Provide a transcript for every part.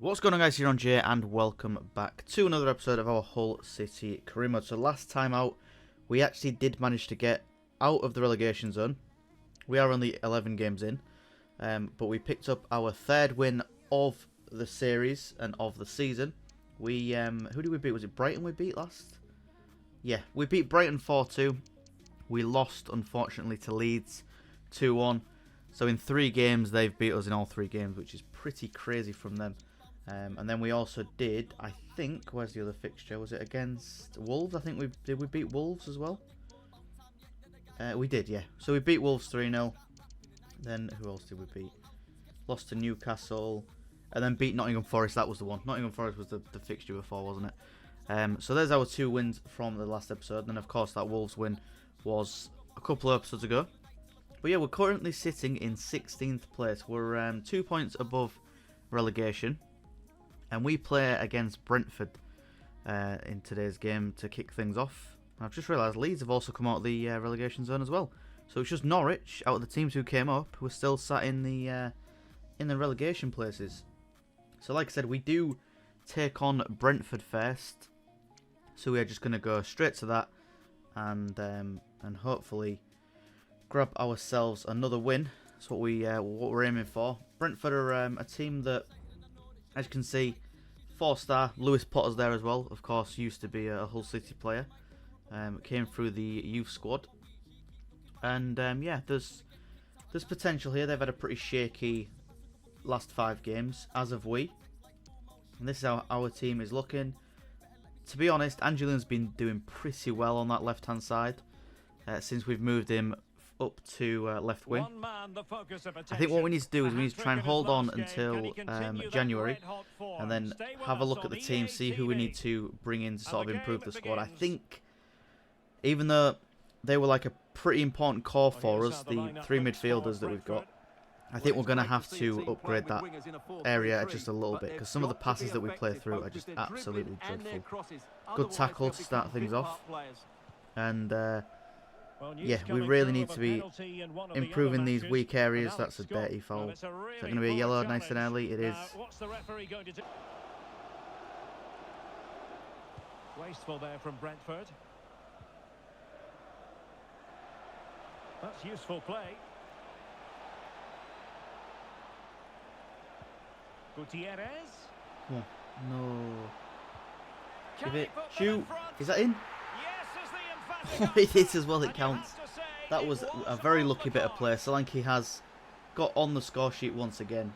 What's going on, guys? EirronJ, and welcome back to another episode of our Hull City career mode. So last time out, we actually did manage to get out of the relegation zone. We are only 11 games in, but we picked up our third win of the series and of the season. We who did we beat? Was it Brighton we beat last? Yeah, we beat Brighton 4-2. We lost, unfortunately, to Leeds 2-1. So in 3 games, they've beat us in all 3 games, which is pretty crazy from them. And then we also did, I think, where's the other fixture? Was it against Wolves? I think we beat Wolves as well? We did, yeah. So we beat Wolves 3-0. Then who else did we beat? Lost to Newcastle. And then beat Nottingham Forest. That was the one. Nottingham Forest was the fixture before, wasn't it? So there's our 2 wins from the last episode. And then, of course, that Wolves win was a couple of episodes ago. But yeah, we're currently sitting in 16th place. We're 2 points above relegation. And we play against Brentford in today's game to kick things off. And I've just realised Leeds have also come out of the relegation zone as well. So it's just Norwich, out of the teams who came up, who are still sat in the relegation places. So like I said, we do take on Brentford first. So we're just going to go straight to that and hopefully grab ourselves another win. That's what we're aiming for. Brentford are a team that, as you can see, 4-star. Lewis Potter's there as well. Of course, used to be a Hull City player. Came through the youth squad. And yeah, there's potential here. They've had a pretty shaky last 5 games, as have we. And this is how our team is looking. To be honest, Angelin's been doing pretty well on that left-hand side since we've moved him up to left wing. I think what we need to do is we need to try and hold on until January and then have a look at the team, see who we need to bring in to sort of improve the squad. I think even though they were like a pretty important core for us, the 3 midfielders that we've got, I think we're going to have to upgrade that area just a little bit, because some of the passes that we play through are just absolutely dreadful. Good tackle to start things off, and yeah, we really need to be improving these weak areas. That's a dirty foul. Is that going to be a yellow nice and early? It is. Wasteful there from Brentford. That's useful play. Gutierrez. Oh, no. Give it. Shoot. Is that in? It is as well, it counts. That was a very lucky bit of play. Solanke has got on the score sheet once again.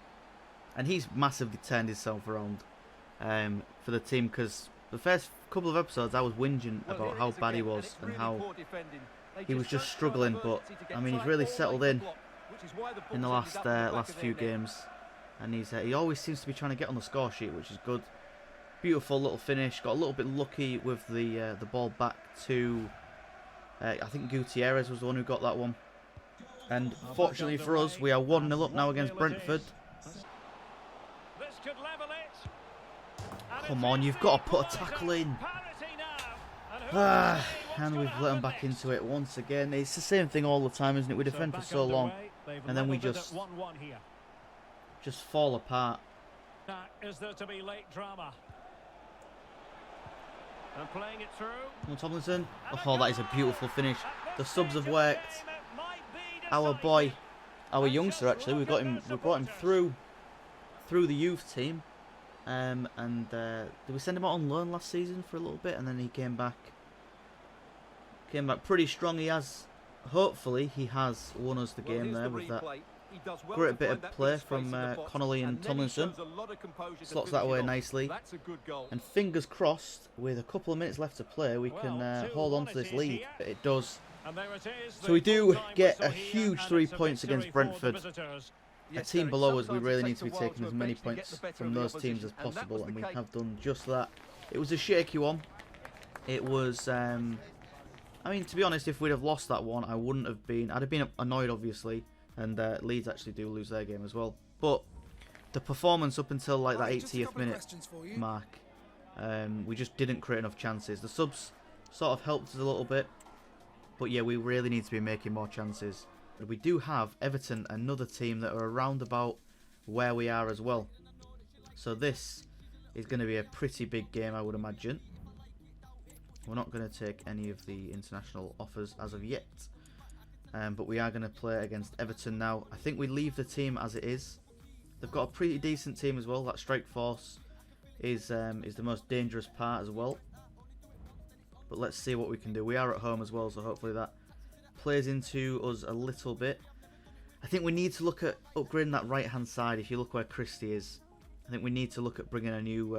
And he's massively turned himself around for the team, because the first couple of episodes I was whinging about how bad he was and how he was just struggling. But, I mean, he's really settled in the last few games. And he always seems to be trying to get on the score sheet, which is good. Beautiful little finish. Got a little bit lucky with the ball back to... I think Gutierrez was the one who got that one. And fortunately for us, we are 1-0 up now against Brentford. Come on, you've got to put a tackle in. And we've let them back into it once again. It's the same thing all the time, isn't it? We defend for so long, and then we just fall apart. Is there to be late drama? And playing it through. Tomlinson. Oh, that is a beautiful finish. The subs have worked. Our boy, our youngster actually, we brought him through the youth team. Did we send him out on loan last season for a little bit, and then he came back pretty strong. Hopefully he has won us the game there with that great bit of play from Connolly and Tomlinson. Slots that away nicely. And fingers crossed, with a couple of minutes left to play, we can hold on to this lead. It does. So we do get a huge 3 points against Brentford. A team below us, we really need to be taking as many points from those teams as possible, and we have done just that. It was a shaky one. It was... I mean, to be honest, if we'd have lost that one, I'd have been annoyed, obviously. And Leeds actually do lose their game as well. But the performance up until like that 80th minute mark, we just didn't create enough chances. The subs sort of helped us a little bit. But yeah, we really need to be making more chances. But we do have Everton, another team that are around about where we are as well. So this is going to be a pretty big game, I would imagine. We're not going to take any of the international offers as of yet. But we are going to play against Everton now. I think we leave the team as it is. They've got a pretty decent team as well. That strike force is the most dangerous part as well. But let's see what we can do. We are at home as well, so hopefully that plays into us a little bit. I think we need to look at upgrading that right-hand side. If you look where Christie is, I think we need to look at bringing a new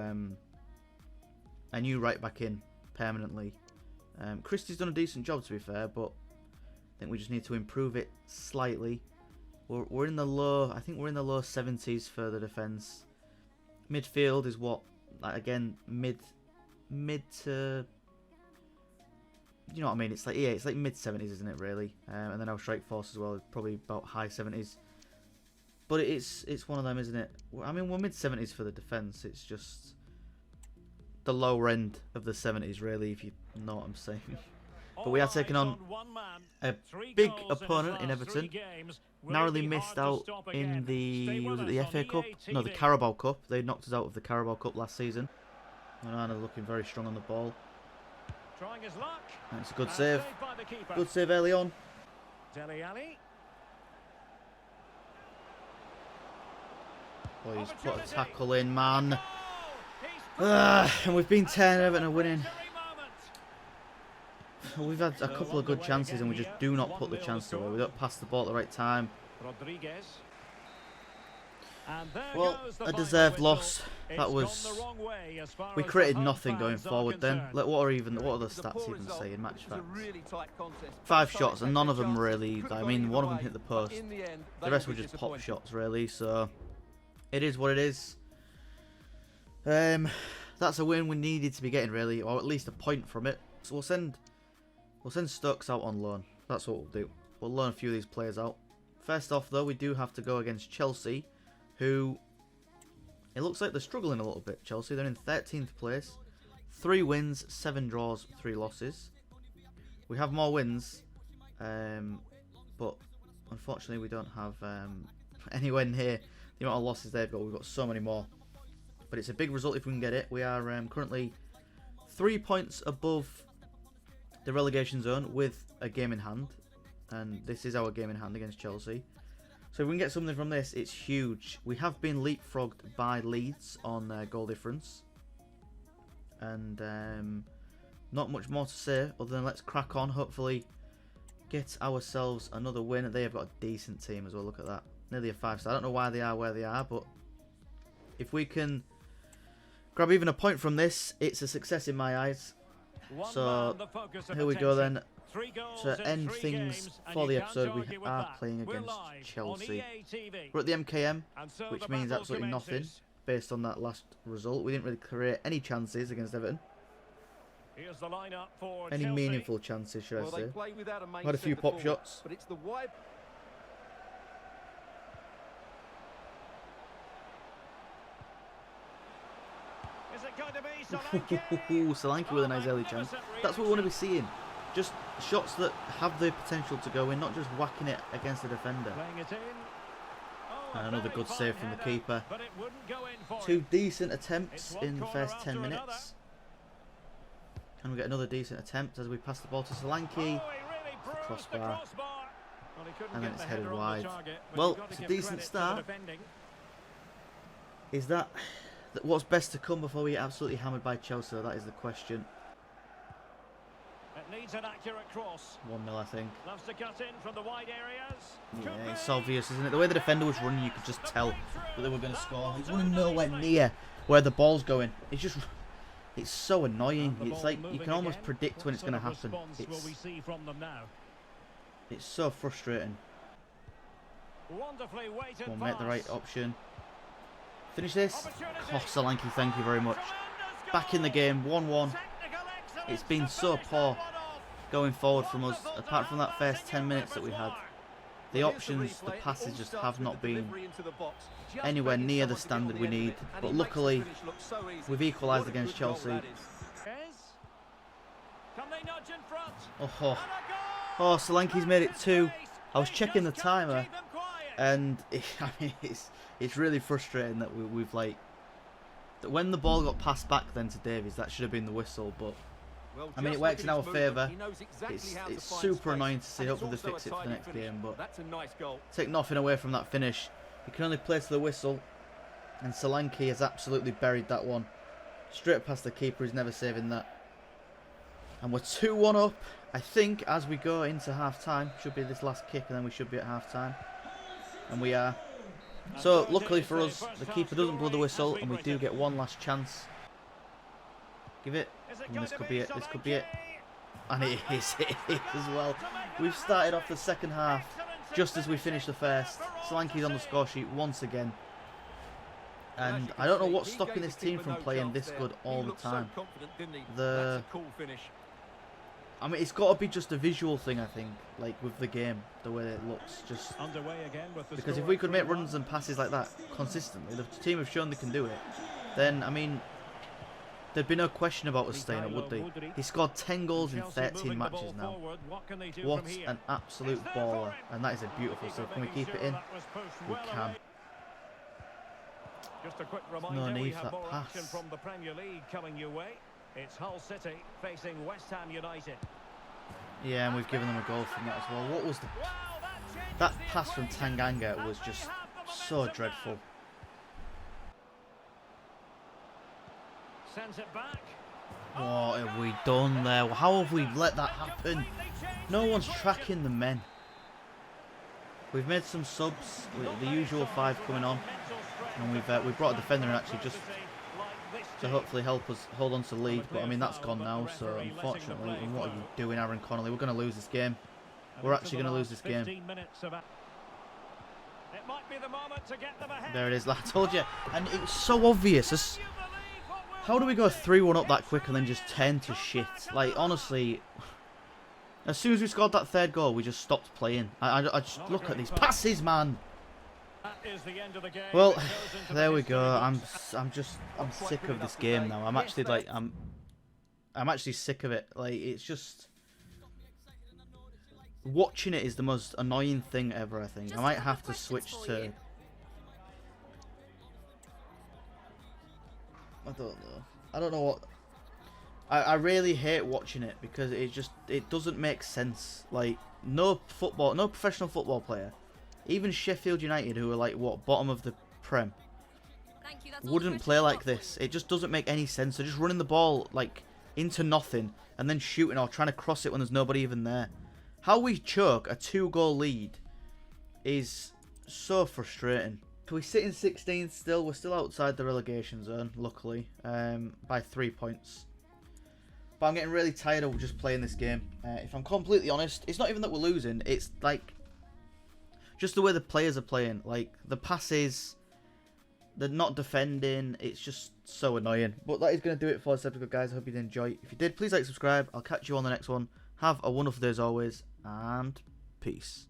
right back in permanently. Christie's done a decent job, to be fair, but I think we just need to improve it slightly. We're in the low. I think we're in the low 70s for the defence. Midfield is what, like, again, mid to, you know what I mean? It's like mid 70s, isn't it? Really? And then our strike force as well is probably about high 70s. But it's one of them, isn't it? I mean, we're mid 70s for the defence. It's just the lower end of the 70s, really, if you know what I'm saying. But we are taking on a big opponent in Everton. Narrowly missed out in the, was it the FA Cup? No, the Carabao Cup. They knocked us out of the Carabao Cup last season. And are looking very strong on the ball. It's a good save. Good save early on. Oh, he's put a tackle in, man. And we've been 10, Everton are winning. We've had a couple of good chances and we just do not put the chances away. We don't pass the ball at the right time. Well, a deserved loss. That was... We created nothing going forward then. What are the stats even saying? Match facts. 5 shots and none of them really... I mean, one of them hit the post. The rest were just pop shots really, so... It is what it is. That's a win we needed to be getting really, or at least a point from it. So we'll send Stokes out on loan. That's what we'll do. We'll loan a few of these players out. First off though, we do have to go against Chelsea, who it looks like they're struggling a little bit. Chelsea, they're in 13th place. 3 wins, 7 draws, 3 losses. We have more wins, but unfortunately we don't have anywhere near the amount of losses they've got. We've got so many more. But it's a big result if we can get it. We are currently 3 points above the relegation zone with a game in hand. And this is our game in hand against Chelsea. So if we can get something from this, it's huge. We have been leapfrogged by Leeds on goal difference. And not much more to say other than let's crack on. Hopefully get ourselves another win. They have got a decent team as well. Look at that. Nearly a 5-star. I don't know why they are where they are, but if we can grab even a point from this, it's a success in my eyes. So here we go then. To end things for the episode, we are playing against Chelsea. We're at the MKM, which means absolutely nothing based on that last result. We didn't really create any chances against Everton. Any meaningful chances, should I say. Had a few pop shots. Solanke with a nice early chance. That's what we want to be seeing. Just shots that have the potential to go in, not just whacking it against the defender. And another good save from the keeper. 2 decent attempts in the first 10 minutes. And we get another decent attempt as we pass the ball to Solanke. The crossbar. And then it's headed wide. Well, it's a decent start. Is that what's best to come before we get absolutely hammered by Chelsea? That is the question. It needs an accurate cross. 1-0, I think. Loves to cut in from the wide areas. Yeah, it's obvious, isn't it? The way the defender was running, you could just tell that they were going to score. He's running nowhere near where the ball's going. It's just, it's so annoying. It's like you can almost predict when it's going to happen. It's so frustrating. We'll make the right option. Finish this. Oh, Solanke, thank you very much. Back in the game, 1-1. It's been so poor going forward from us, apart from that first 10 minutes that we had. The options, the passes just have not been anywhere near the standard we need. But luckily, we've equalised against Chelsea. Oh, Solanke's made it 2. I was checking the timer, and I mean, it's really frustrating that we've like when the ball got passed back then to Davies, that should have been the whistle, but Well, I mean, it just works look in at our his movement. favour. He knows exactly how to It's find super space, annoying to see. and it's Hopefully they also fix it for the a next tidy game, finish. but That's a nice goal. take nothing away from that finish. You can only play to the whistle, and Solanke has absolutely buried that one. Straight past the keeper, he's never saving that. And we're 2-1 up, I think, as we go into half-time. Should be this last kick, and then we should be at half-time. And we are. So, luckily for us, the keeper doesn't blow the whistle, and we do get one last chance. Give it. And this could be it, this could be it. And it is as well. We've started off the second half just as we finished the first. Solanke's on the score sheet once again. And I don't know what's stopping this team from playing this good all the time. I mean, it's got to be just a visual thing, I think, like with the game, the way it looks. Just because if we could make runs and passes like that consistently, the team have shown they can do it, then, I mean, there'd be no question about us staying up, would they? He scored 10 goals in 13 matches now. What an absolute baller. And that is a beautiful save. Can we keep it in? We can. Just a quick No reminder, need we for have that more pass. action from the Premier League coming your way. It's Hull City facing West Ham United. Yeah, and we've given them a goal from that as well. What was the... That pass from Tanganga was just so dreadful. Sends it back. What have we done there? How have we let that happen? No one's tracking the men. We've made some subs, with the usual 5 coming on, and we've brought a defender in actually just to hopefully help us hold on to the lead. But I mean, that's gone now, so unfortunately, and what are you doing, Aaron Connolly? We're going to lose this game. We're actually going to lose this game. There it is, I told you, and it's so obvious. How do we go 3-1 up that quick and then just turn to shit? Like, honestly, as soon as we scored that third goal, we just stopped playing. I just look at these passes, man. Well, there we go. I'm sick of this game now. I'm actually sick of it. Like, it's just watching it is the most annoying thing ever. I think I might have to switch to. I don't know what. I really hate watching it because it doesn't make sense. Like, no professional football player, even Sheffield United, who are like what, bottom of the Prem, wouldn't play like this. It just doesn't make any sense. They're just running the ball like into nothing and then shooting or trying to cross it when there's nobody even there. How we choke a 2-goal lead is so frustrating. We sit in 16th still. We're still outside the relegation zone, luckily, by 3 points. But I'm getting really tired of just playing this game. If I'm completely honest, it's not even that we're losing. It's like just the way the players are playing. Like, the passes, they're not defending. It's just so annoying. But that is going to do it for this episode, guys. I hope you did enjoy. If you did, please like, subscribe. I'll catch you on the next one. Have a wonderful day as always, and peace.